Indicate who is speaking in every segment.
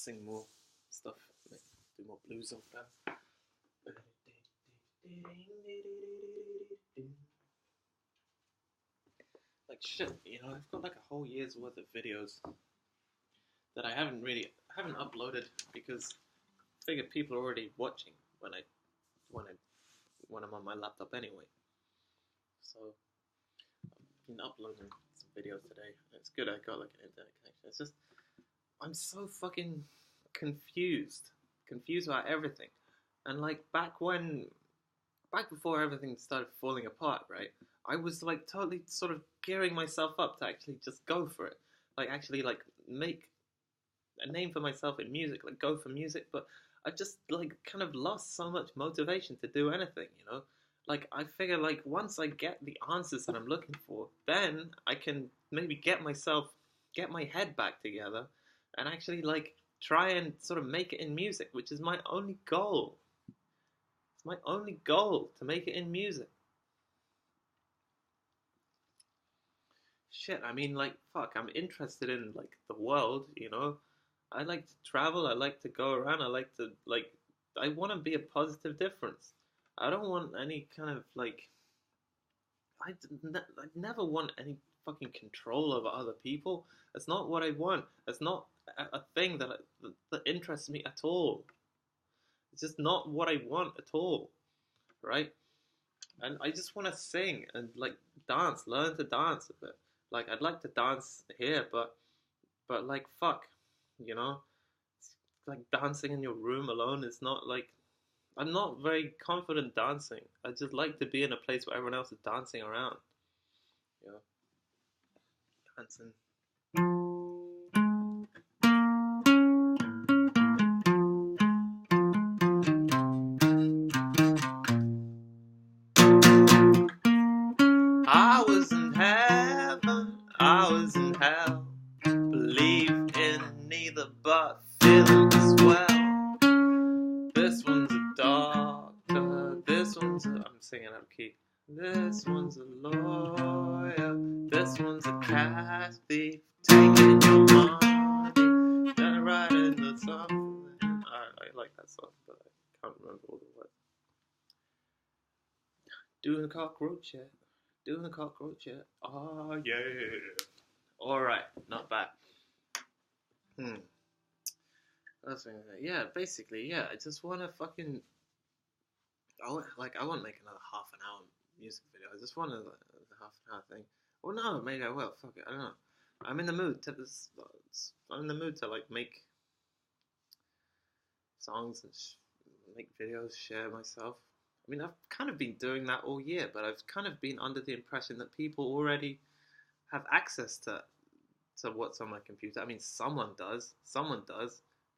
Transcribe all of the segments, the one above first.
Speaker 1: sing more stuff, do more blues over them. Like shit, I've got like a whole year's worth of videos that I haven't uploaded because I figure people are already watching when I'm on my laptop anyway. So I've been uploading some videos today. It's good I got like an internet connection. It's just I'm so fucking confused about everything. And like back before everything started falling apart, right? I was like totally sort of gearing myself up to actually just go for it. Like actually like make a name for myself in music, like go for music, but I just like kind of lost so much motivation to do anything, Like I figure like once I get the answers that I'm looking for, then I can maybe get my head back together and actually like try and sort of make it in music, which is my only goal. It's my only goal to make it in music. Shit, I mean, like, fuck, I'm interested in, like, the world, I like to travel, I like to go around, I want to be a positive difference. I don't want any kind of, like, I never want any fucking control over other people. That's not what I want. That's not a thing that interests me at all. It's just not what I want at all, right? And I just want to sing and, like, dance, learn to dance a bit. Like, I'd like to dance here, but like, fuck, It's like dancing in your room alone is not, like, I'm not very confident dancing. I just like to be in a place where everyone else is dancing around, dancing. I was in heaven, I was in hell, believed in neither but feeling as well. This one's a doctor, this one's I'm singing out of key. This one's a lawyer, this one's a cash thief, taking your money, and writing the song. I like that song, but I can't remember all the words. Doing a cockroach yet? Doing a cockroach yet? Oh yeah. Alright, not bad. Yeah, basically, yeah, I just wanna fucking I want to make another half an hour music video. I just want a half an hour thing. Or no, maybe I will. Fuck it, I don't know. I'm in the mood to like make songs and make videos, share myself. I mean, I've kind of been doing that all year, but I've kind of been under the impression that people already have access to what's on my computer. I mean, someone does,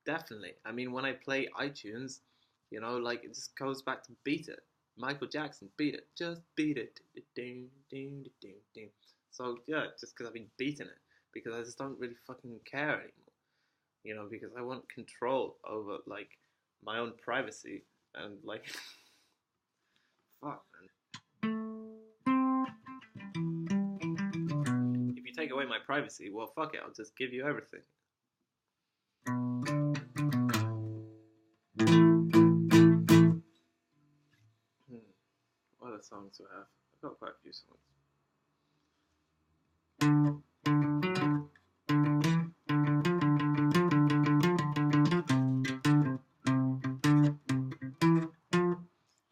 Speaker 1: definitely. I mean, when I play iTunes, like it just goes back to Beat It. Michael Jackson, Beat It, just beat it. So yeah, just because I've been beating it, because I just don't really fucking care anymore, because I want control over like my own privacy and like fuck, man. If you take away my privacy, well, fuck it, I'll just give you everything. What other songs do I have? I've got quite a few songs.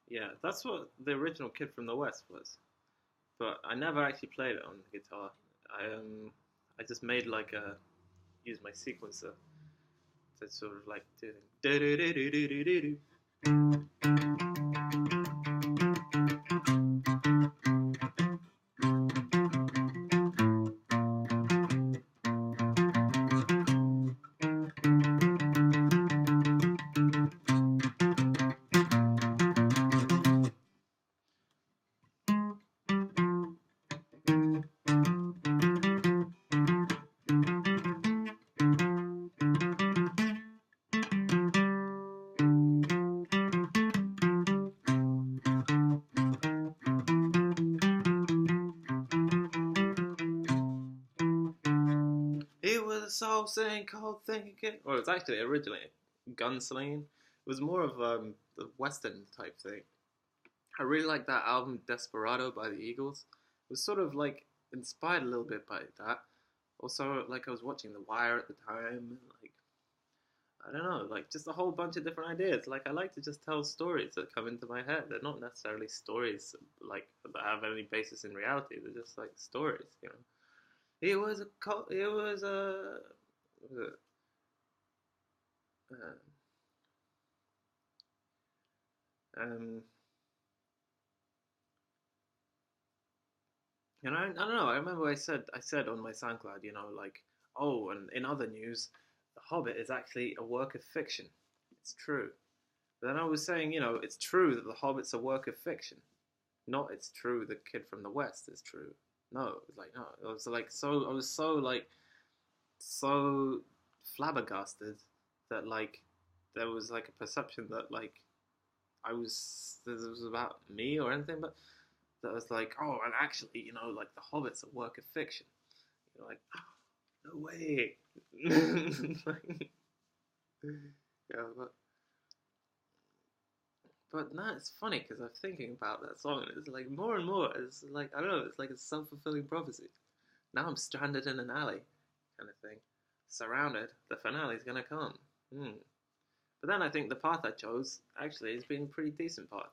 Speaker 1: Yeah, that's what the original Kid from the West was. But I never actually played it on the guitar. I just made like use my sequencer to sort of like do. soul sing, cold thinking. Well, it's actually originally gunslinging. It was more of the Western type thing. I really like that album Desperado by the Eagles. It was sort of like inspired a little bit by that. Also, like I was watching The Wire at the time, and like I don't know, like just a whole bunch of different ideas. Like I like to just tell stories that come into my head. They're not necessarily stories like that have any basis in reality. They're just like stories, you know. It was a it was a what was it? Um, and I don't know. I remember I said on my SoundCloud, you know, like, oh, and in other news, The Hobbit is actually a work of fiction. It's true. But then I was saying, you know, it's true that The Hobbit's a work of fiction. Not it's true the kid from the West is true. No, it's like no. I was like so. I was so like so flabbergasted that like there was like a perception that like I was this was about me or anything, but that was like, oh, and actually, you know, like The Hobbit's a work of fiction. You're like, oh, no way. Yeah, but no, it's funny because I'm thinking about that song, and it's like more and more. It's like I don't know. It's like a self-fulfilling prophecy. Now I'm stranded in an alley, kind of thing, surrounded. The finale's gonna come. Hmm. But then I think the path I chose actually has been a pretty decent path.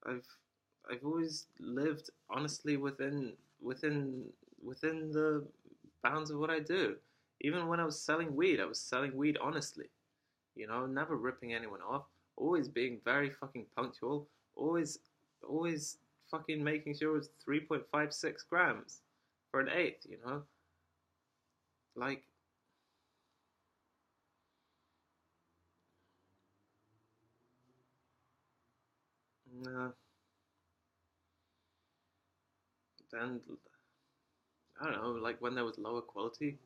Speaker 1: I've I've always lived honestly within within the bounds of what I do. Even when I was selling weed honestly. You know, never ripping anyone off, always being very fucking punctual, always always fucking making sure it's 3.56 grams for an eighth, you know? Like uh, then I don't know, like when there was lower quality,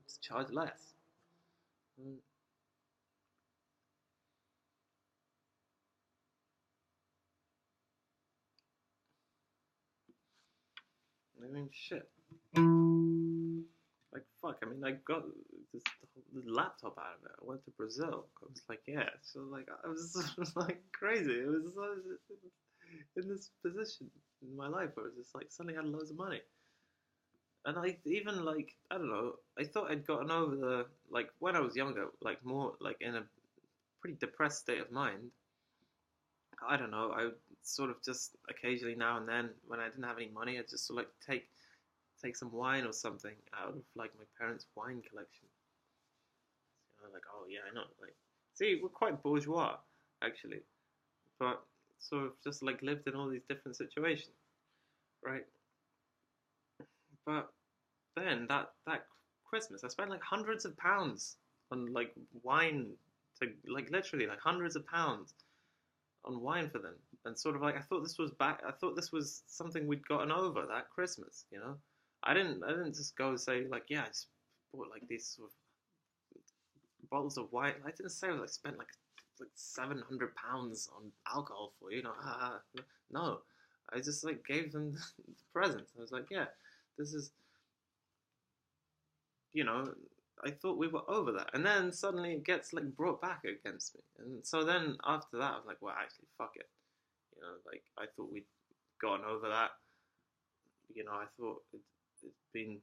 Speaker 1: just charge less. Mm, I mean, shit. Like fuck. I mean, I got this laptop out of it. I went to Brazil. I was like, yeah. So like, I was just like crazy. It was in this position in my life where I was just like suddenly had loads of money, and I even like I don't know. I thought I'd gotten over the like when I was younger, like more like in a pretty depressed state of mind. I don't know. I would sort of just occasionally now and then when I didn't have any money, I'd just sort of like take some wine or something out of like my parents' wine collection. You know, like oh yeah, I know. Like see, we're quite bourgeois actually, but sort of just like lived in all these different situations, right? But then that Christmas, I spent like hundreds of pounds on like wine to like literally like hundreds of pounds on wine for them, and sort of like I thought this was something we'd gotten over that Christmas, you know. I didn't just go and say like yeah I just bought like these sort of bottles of wine. I didn't say I spent like £700 on alcohol for you know. No, I just like gave them the presents. I was like yeah, this is you know, I thought we were over that. And then suddenly it gets like brought back against me. And so then after that, I was like, well, actually, fuck it. You know, like I thought we'd gotten over that. You know, I thought it'd been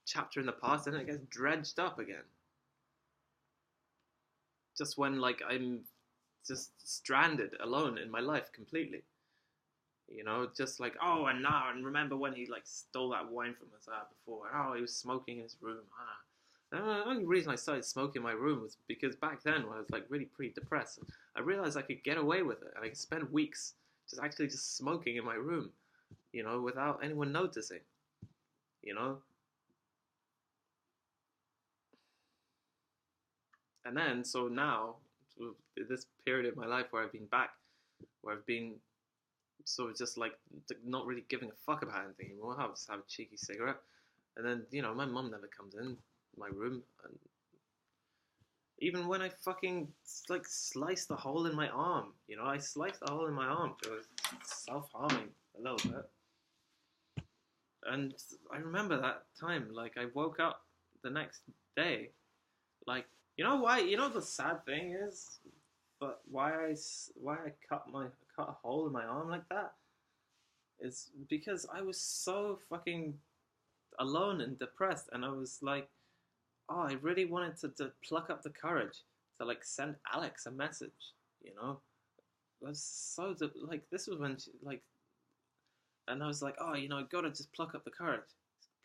Speaker 1: chapter in the past, and it gets dredged up again. Just when like I'm just stranded alone in my life completely. You know, just like oh, and now and remember when he like stole that wine from us before? Oh, he was smoking in his room. And the only reason I started smoking in my room was because back then when I was like really pretty depressed, I realized I could get away with it, and I could spend weeks just smoking in my room, you know, without anyone noticing. You know, and then so now so this period of my life where I've been back, where I've been sort of just like not really giving a fuck about anything anymore. I'll just have a cheeky cigarette, and then you know my mum never comes in my room, and even when I fucking like sliced the hole in my arm, you know, I sliced the hole in my arm, so I was self harming a little bit. And I remember that time, like I woke up the next day, like you know why? You know the sad thing is, but why I cut a hole in my arm like that is because I was so fucking alone and depressed, and I was like, oh, I really wanted to pluck up the courage to like send Alex a message, you know. I was so like this was when she, like, and I was like, oh, you know, I gotta just pluck up the courage,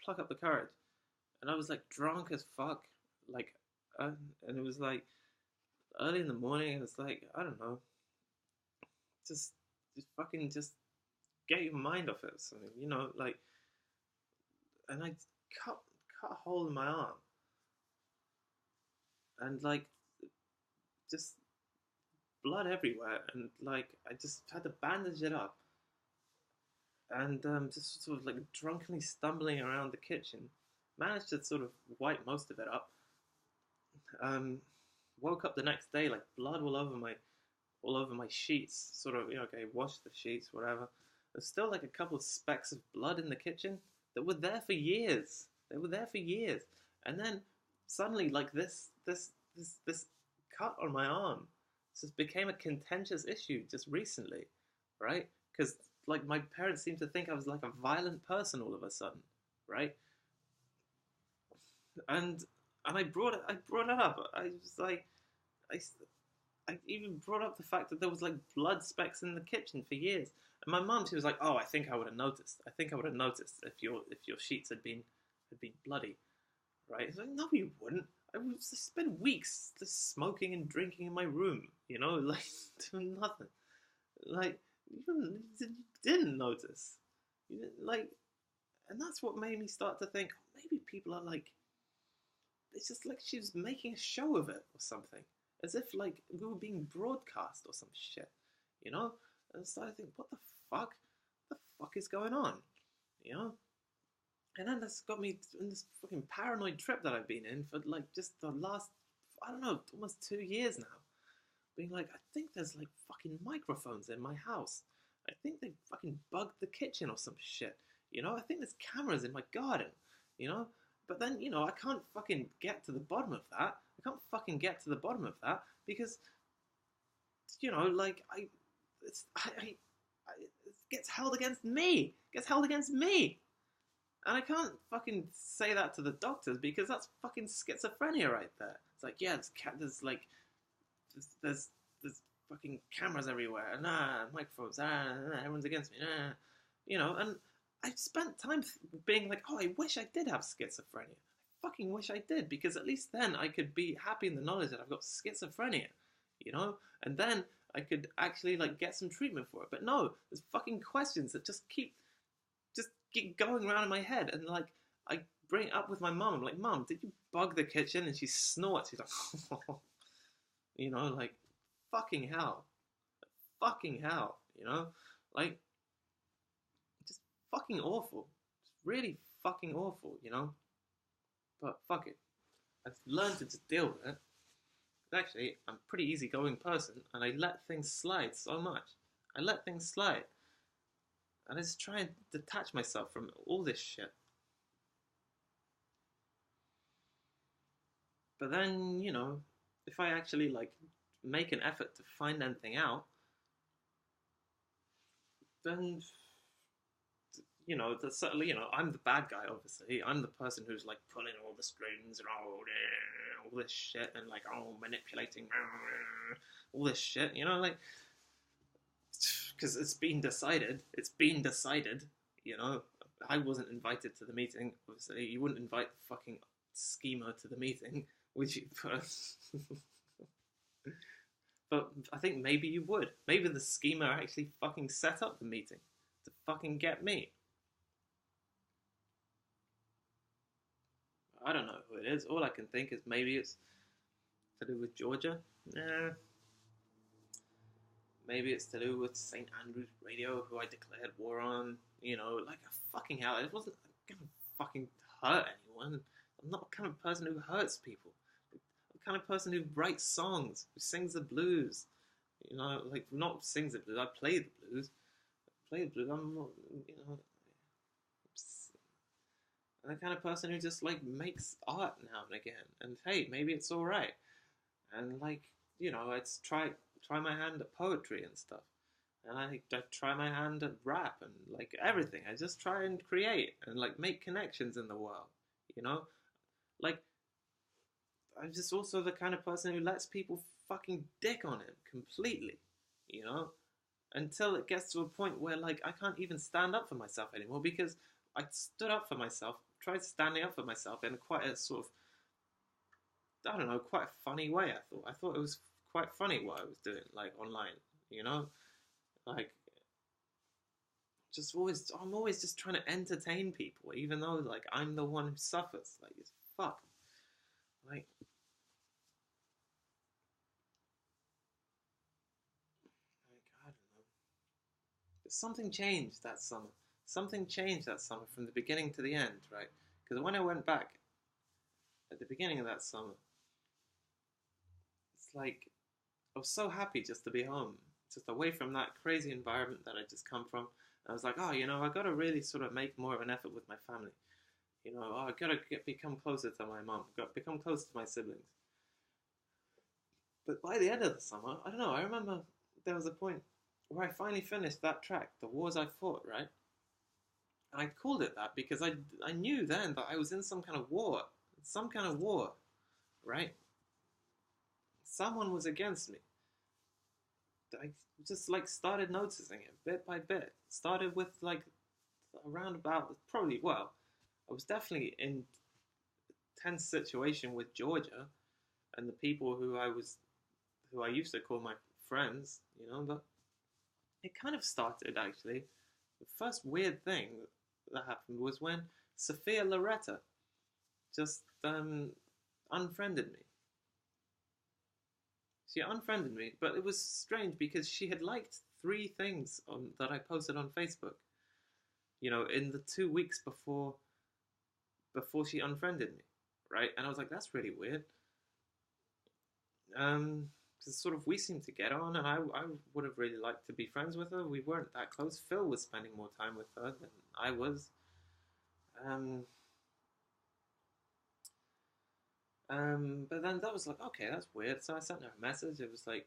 Speaker 1: and I was like drunk as fuck, like, and it was like early in the morning. It was like I don't know, just fucking just get your mind off it or something, you know, like, and I cut cut a hole in my arm, and like just blood everywhere, and like I just had to bandage it up, and just sort of like drunkenly stumbling around the kitchen, managed to sort of wipe most of it up. Um, Woke up the next day like blood all over my sheets. Sort of, you know, okay, washed the sheets, whatever. There's still like a couple of specks of blood in the kitchen that were there for years. They were there for years, and then suddenly, like this cut on my arm just became a contentious issue just recently, right? Because like my parents seemed to think I was like a violent person all of a sudden, right? And I brought it up. I was like, I I even brought up the fact that there was like blood specks in the kitchen for years. And my mum, she was like, "Oh, I think I would have noticed. I think I would have noticed if your sheets had been bloody, right?" It's like, "No, you wouldn't. I would spend weeks just smoking and drinking in my room, you know, like doing nothing. Like you didn't notice. You didn't like, and that's what made me start to think, oh, maybe people are like, it's just like she was making a show of it or something, as if like we were being broadcast or some shit, you know." And I started to think, what the fuck? What the fuck is going on, you know? And then that's got me in this fucking paranoid trip that I've been in for like just the last, I don't know, almost 2 years now. Being like, I think there's like fucking microphones in my house. I think they fucking bugged the kitchen or some shit. You know, I think there's cameras in my garden. You know, but then you know I can't fucking get to the bottom of that. I can't fucking get to the bottom of that because you know, like it gets held against me. It gets held against me. And I can't fucking say that to the doctors because that's fucking schizophrenia right there. It's like, yeah, there's like there's fucking cameras everywhere, microphones, everyone's against me, you know. And I spent time being like, oh, I wish I did have schizophrenia. I fucking wish I did because at least then I could be happy in the knowledge that I've got schizophrenia, you know, and then I could actually like get some treatment for it. But no, there's fucking questions that just keep going around in my head, and like I bring it up with my mom. I'm like, Mom, did you bug the kitchen? And she snorts. She's like, you know, like fucking hell, fucking hell, you know, like just fucking awful, just really fucking awful, you know. But fuck it, I've learned to just deal with it. Actually, I'm a pretty easygoing person, and I let things slide so much. I let things slide, and I just try and detach myself from all this shit. But then, you know, if I actually like make an effort to find anything out, then you know, you know, I'm the bad guy. Obviously, I'm the person who's like pulling all the strings and all this shit and like manipulating all this shit. You know, like because it's been decided. It's been decided. You know, I wasn't invited to the meeting. Obviously, you wouldn't invite the fucking schemer to the meeting, would you? But I think maybe you would. Maybe the schemer actually fucking set up the meeting to fucking get me. I don't know who it is. All I can think is maybe it's to do with Georgia. Nah. Maybe it's to do with St. Andrew's Radio, who I declared war on. You know, like a fucking hell. It wasn't gonna fucking hurt anyone. I'm not the kind of person who hurts people. I'm the kind of person who writes songs, who sings the blues. You know, like not sings the blues. I play the blues. I play the blues. I'm not, you know, I'm the kind of person who just like makes art now and again, and hey, maybe it's all right. And like, I'd try my hand at poetry and stuff, and I try my hand at rap and like everything. I just try and create and like make connections in the world, you know. Like, I'm just also the kind of person who lets people fucking dick on him completely, you know, until it gets to a point where like I can't even stand up for myself anymore because I stood up for myself, tried standing up for myself in quite a sort of, I don't know, quite a funny way. I thought it was quite funny what I was doing like online, you know, like I'm always just trying to entertain people, even though like I'm the one who suffers. Like it's fuck, like I don't know. Something changed that summer. Something changed that summer from the beginning to the end, right? Because when I went back at the beginning of that summer, it's like I was so happy just to be home, just away from that crazy environment that I just come from. And I was like, oh, I got to really sort of make more of an effort with my family. I got to become closer to my mom, got to become closer to my siblings. But by the end of the summer, I don't know. I remember there was a point where I finally finished that track, "The Wars I Fought," right? And I called it that because I knew then that I was in some kind of war, right? Someone was against me. I just like started noticing it bit by bit. Started with like around about probably I was definitely in a tense situation with Georgia and the people who I used to call my friends, but it kind of started actually. The first weird thing that happened was when Sophia Loretta just unfriended me. She unfriended me, but it was strange because she had liked 3 things that I posted on Facebook. In the 2 weeks before she unfriended me, right? And I was like, that's really weird. Because sort of we seemed to get on, and I would have really liked to be friends with her. We weren't that close. Phil was spending more time with her than I was. But then that was like, okay, that's weird. So I sent her a message. It was like,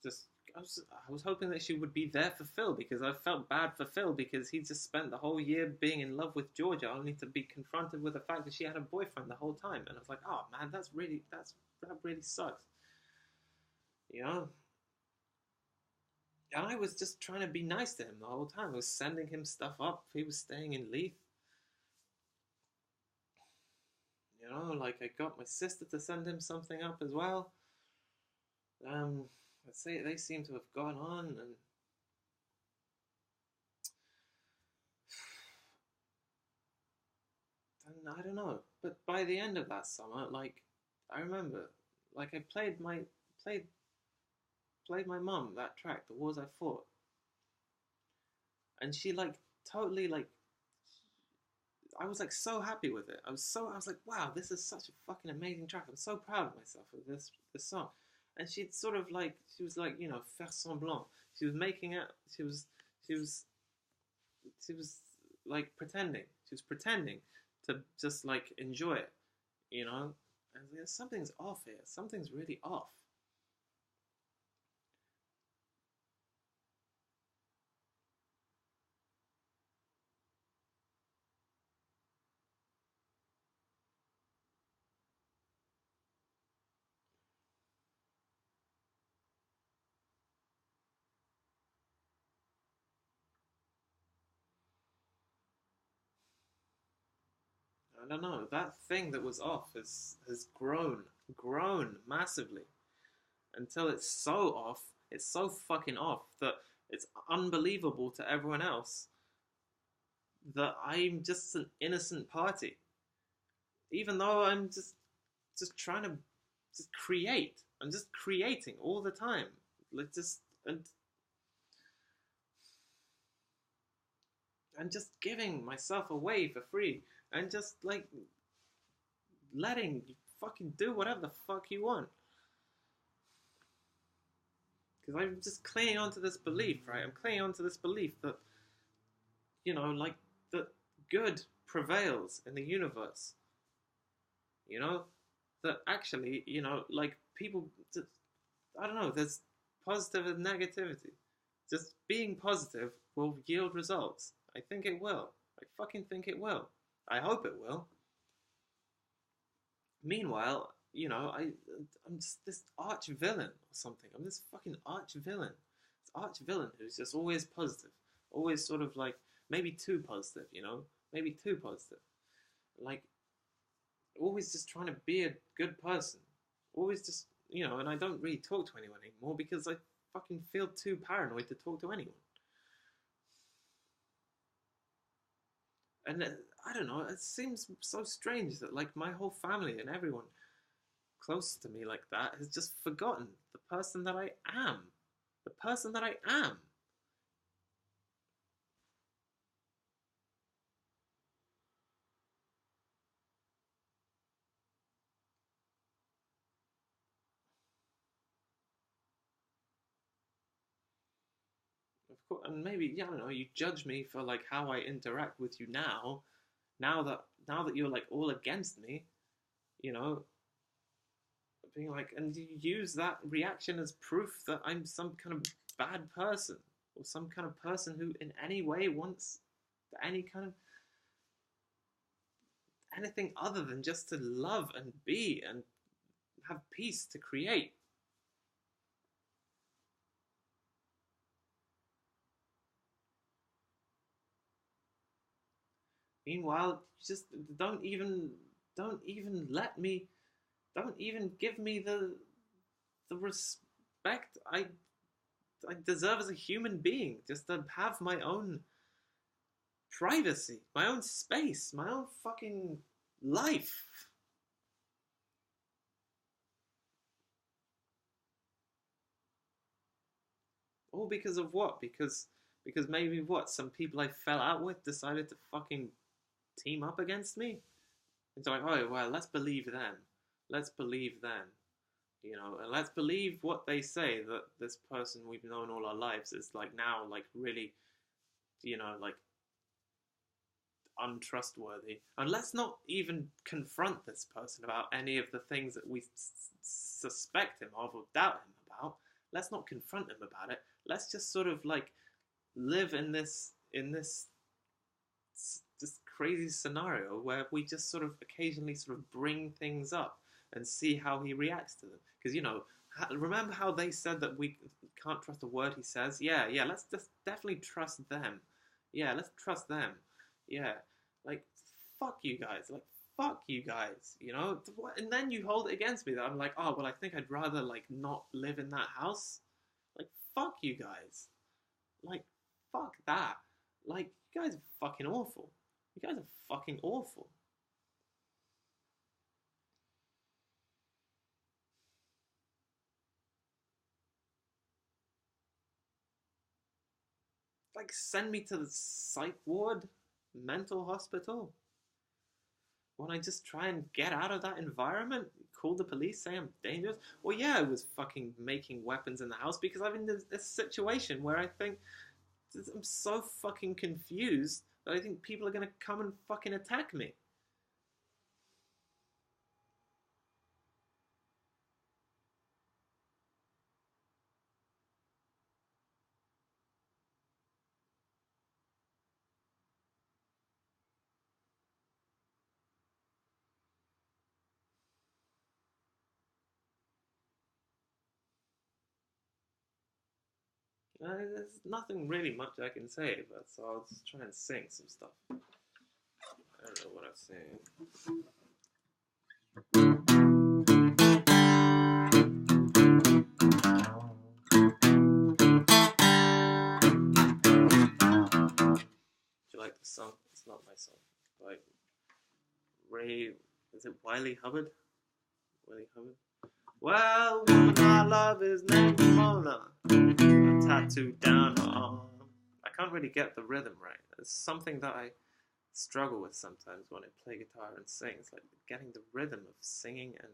Speaker 1: just I was hoping that she would be there for Phil because I felt bad for Phil because he just spent the whole year being in love with Georgia, only to be confronted with the fact that she had a boyfriend the whole time. And I was like, oh man, that really sucks, you know. And I was just trying to be nice to him the whole time. I was sending him stuff up. He was staying in Leith. Like I got my sister to send him something up as well. Let's say they seem to have gone on, and I don't know. But by the end of that summer, like I remember, like I played my mum that track, "The Wars I Fought," and she like totally like I was like so happy with it. I was like, wow, this is such a fucking amazing track. I'm so proud of myself for this song. And she was like, faire semblant. She was making it. She was like pretending. She was pretending to just like enjoy it, you know. And something's off here. Something's really off. I don't know. That thing that was off has grown massively until it's so off. It's so fucking off that it's unbelievable to everyone else that I'm just an innocent party, even though I'm just trying to just create. I'm just creating all the time, like just and just giving myself away for free and just like letting you fucking do whatever the fuck you want. Because I'm just clinging onto this belief, right? I'm clinging onto this belief that, like, that good prevails in the universe. You know, that actually, you know, like people, I don't know, there's positive and negativity. Just being positive will yield results. I think it will. I fucking think it will. I hope it will. Meanwhile, you know, I'm just this arch villain or something. I'm this fucking arch villain. This arch villain who's just always positive, always sort of like maybe too positive, you know, maybe too positive, like always just trying to be a good person, always just, you know. And I don't really talk to anyone anymore because I fucking feel too paranoid to talk to anyone. And I don't know, it seems so strange that like my whole family and everyone close to me like that has just forgotten the person that I am. The person that I am. Of course, and maybe, yeah, I don't know, you judge me for like how I interact with you now. Now that you're like all against me, you know, being like, and you use that reaction as proof that I'm some kind of bad person or some kind of person who in any way wants any kind of anything other than just to love and be and have peace to create. Meanwhile, you just don't even let me don't even give me the respect I deserve as a human being, just to have my own privacy, my own space, my own fucking life. All because of what? Because maybe what? Some people I fell out with decided to fucking team up against me? It's like, oh well, let's believe them. Let's believe them. You know, and let's believe what they say, that this person we've known all our lives is like now like really, you know, like untrustworthy. And let's not even confront this person about any of the things that we suspect him of or doubt him about. Let's not confront him about it. Let's just sort of like live in this crazy scenario where we just sort of occasionally sort of bring things up and see how he reacts to them. Because, you know, remember how they said that we can't trust a word he says? Yeah, let's just definitely trust them. Yeah, let's trust them. Yeah, like, fuck you guys. Like, fuck you guys, you know? And then you hold it against me that I'm like, oh, well, I think I'd rather, like, not live in that house. Like, fuck you guys. Like, fuck that. Like, you guys are fucking awful. You guys are fucking awful. Like, send me to the psych ward, mental hospital. When I just try and get out of that environment, call the police, say I'm dangerous. Well, yeah, I was fucking making weapons in the house because I'm in this situation where I think I'm so fucking confused that I think people are gonna come and fucking attack me. There's nothing really much I can say, but so I'll just try and sing some stuff. I don't know what I'm saying. Do you like the song? It's not my song. Like Ray, is it Wiley Hubbard? Wiley Hubbard? Well, woman I love is named Mona. A tattoo down her arm. I can't really get the rhythm right. It's something that I struggle with sometimes when I play guitar and sing. It's like getting the rhythm of singing and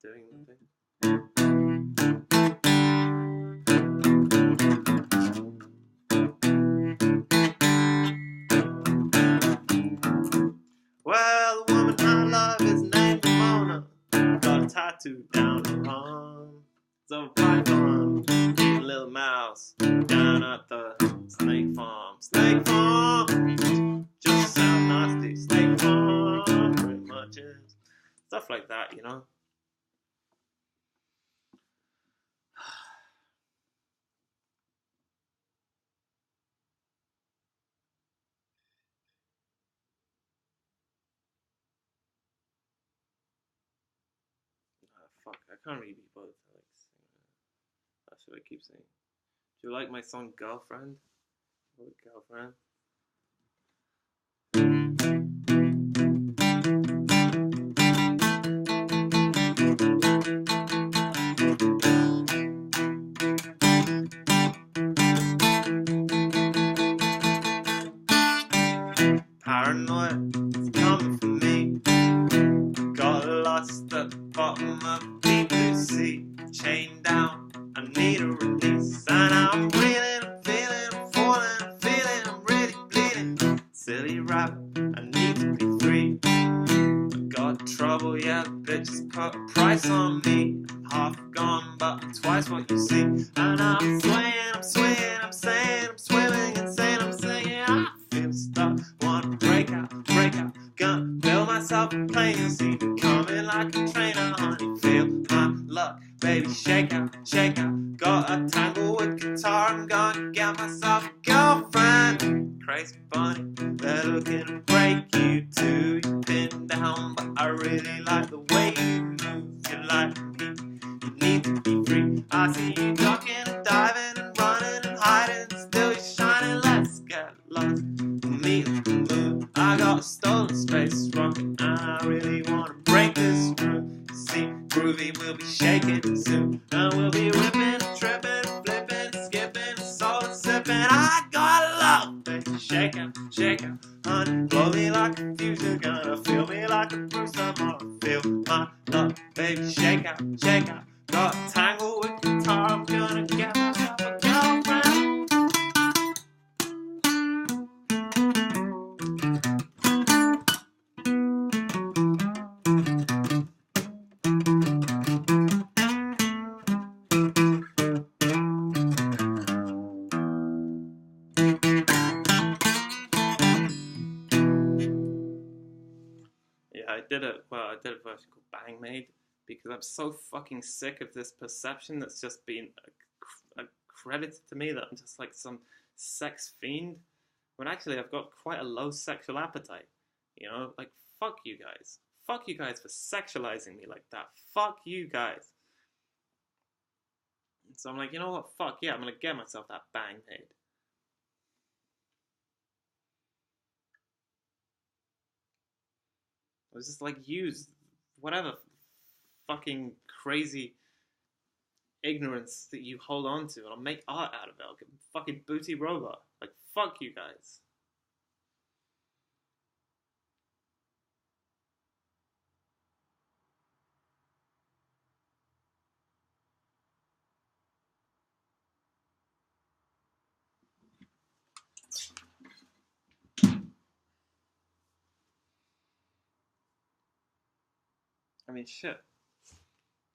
Speaker 1: doing the thing. tattoo down the arm. So python, eating little mouse down at the snake farm. Snake farm, just sound nasty. Snake farm, pretty much is stuff like that, you know. Fuck, I can't really be both. That's what I keep saying. Do you like my song Girlfriend? Oh, Girlfriend. Paranoid, it's coming for me. Got lost at the bottom of deep blue sea. Chained down, I need a release. And I'm reeling, I'm feeling, I'm falling, I'm feeling, I'm really bleeding. Silly rabbit, I need to be free. I got trouble, yeah, bitches put a price on me. I'm half gone, but I'm twice what you see. And I'm swaying, I'm swaying, I'm saying, I'm swimming, insane, I'm singing. I feel stuck, wanna break out, gonna build myself a plane and see me coming like a trainer, honey. Feel my luck, baby, shake out, got a tangle with guitar, I'm gonna get myself a girlfriend. Crazy bunny, they're looking to break you too. You've been down, but I really like the way you move. You like me, you need to be free. I see you ducking and diving and running and hiding, still you're shining. Let's get lost, meet the moon. I got a stolen space rocket and I really wanna break this room. You see, groovy, we'll be shaking soon, and we'll be ripping, tripping, flipping, skipping, solo sipping. I got love, baby, shake out, honey, blow me like a fuse. You're gonna feel me like a bruise tomorrow. Feel my love, baby, shake out, got a tangle with guitar, I'm gonna get myself a girlfriend. Yeah, I did a version called Bang Maid because I'm so fucking sick of this perception that's just been accredited to me that I'm just like some sex fiend, when actually I've got quite a low sexual appetite. You know, like, fuck you guys. Fuck you guys for sexualizing me like that. Fuck you guys. So I'm like, you know what? Fuck yeah, I'm gonna get myself that Bang Maid. I was just like, use whatever fucking crazy ignorance that you hold on to, and I'll make art out of it. I'll get a fucking booty robot. Like, fuck you guys. I mean, shit.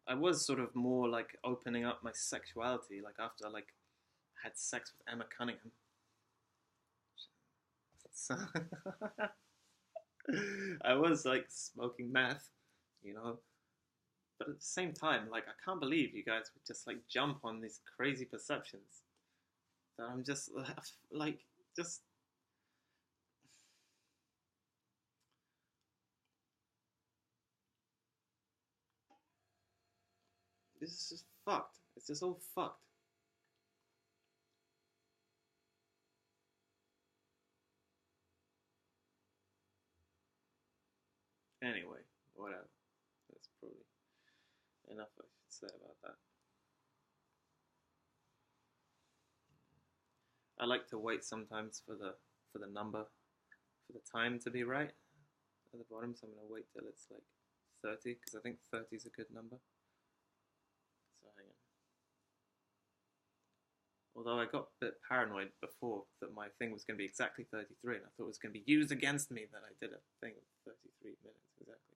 Speaker 1: I was sort of more like opening up my sexuality, like after I like had sex with Emma Cunningham. So I was like smoking meth, you know. But at the same time, like, I can't believe you guys would just like jump on these crazy perceptions that I'm just like just. This is just fucked. It's just all fucked. Anyway, whatever. That's probably enough I should say about that. I like to wait sometimes for the number, for the time to be right at the bottom, so I'm gonna wait till it's like 30, because I think 30 is a good number. So hang on. Although I got a bit paranoid before that my thing was going to be exactly 33, and I thought it was going to be used against me that I did a thing of 33 minutes exactly.